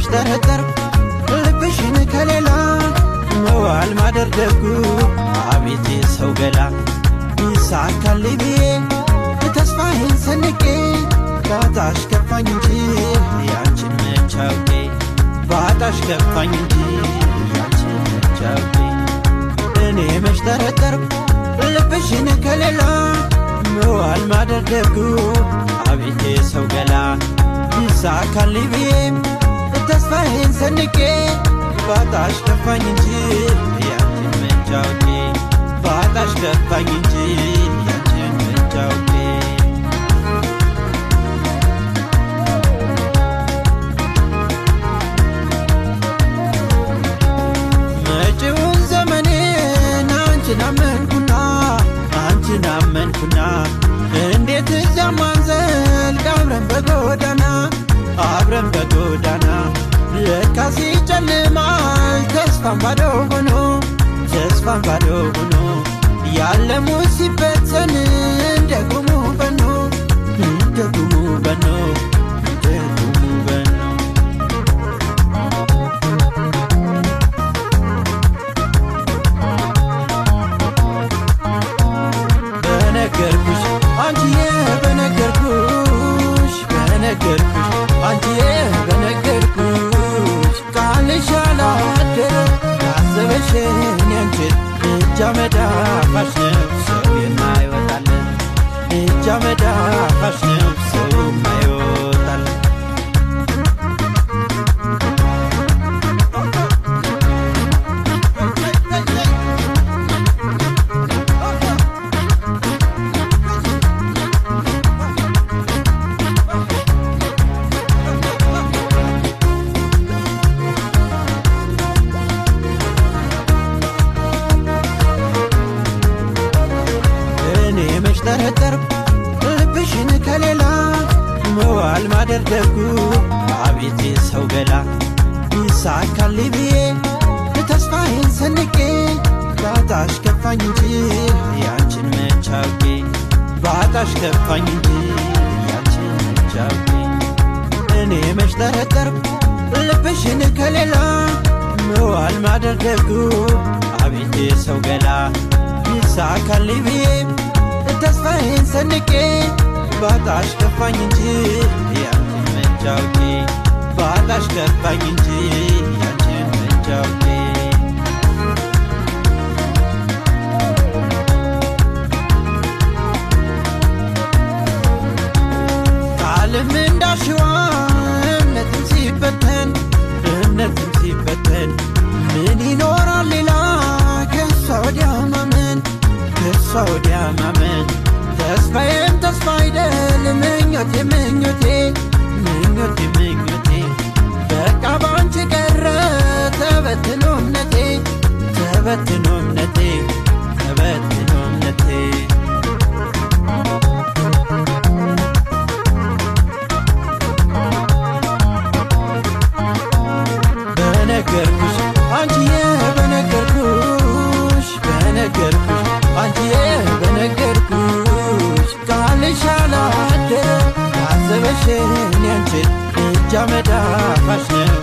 መች ጠረጠርኩ ልብሽን ከሌላ መዋል ማደር ደጉ አቤት የሰው ገላ ይሳካልኝ ብዬ ተስፋዬን ሰንቄ ባጣሽ ከፋኝ እንጂ ያንቺን መች አውቄ ባጣሽ ከፋኝ እንጂ ያንቺን መች አውቄ እኔ መች ጠረጠርኩ ልብሽን ከሌላ መዋል ማደር ደጉ አቤት የሰው ገላ ይሳካልኝ ብዬ ተስፋዬን ሰንቄ ባጣሽ ከፋኝ እንጂ ያንቺን መች አውቄ ባጣሽ ከፋኝ እንጂ ያንቺን መች አውቄ መጪውን ዘመኔን አንቺን አመንኩና እንዴት እዚያም አንዘልቅ አብረን በጎዳና ለካስ ይጨልማል ተስፋም ባዶ ሆኖ ያለሙት ሲበተን እንደ ጉሙ በኖ በነገርኩሽ አንቺዬ በነገርኩሽ አንቺዬ በነገርኩሽ ቃልሽ አላደረ ያሰበሽን ያንቺን እጅ አመዳፋሽ ነው ሰው የማይወጣለት እጅ አመዳፋሽ ነው ሰው የማይወጣለት ጠረጠርኩ ልብሽን ከሌላ መዋል ማደር ደጉ አቤት የሰው ገላ ይሳካልኝ ብዬ ተስፋዬን ሰንቄ ባጣሽ ከፋኝ እንጂ ያንቺን መች አውቄ ባጣሽ ከፋኝ እንጂ ያንቺን መች አውቄ እኔ መች ጠረጠርኩ ልብሽን ከሌላ መዋል ማደር ደጉ አቤት የሰው ገላ ይሳካልኝ ብዬ ተስፋዬን ሰንቄ ባጣሽ ከፋኝ እንጂ ያንቺን መች አውቄ ባጣሽ ከፋኝ እንጂ ያንቺን መች አውቄ ቃልም እንዳሸዋ እምነትም ሲበተን ምን ይኖራል ሌላ ከሷ ወዲያ ማመን ተስፋዬም ተስፋ አይደል ምኞቴ በቃ ባንቺ ቀረ ተበትኖ እምነቴ በነገርኩሽ አንቺዬ በነገርኩሽ አንቺዬ በነገርኩሽ ቃልሽ አላደረ ያሰበሽን ያንቺን እጅ አመዳፋሽ ነው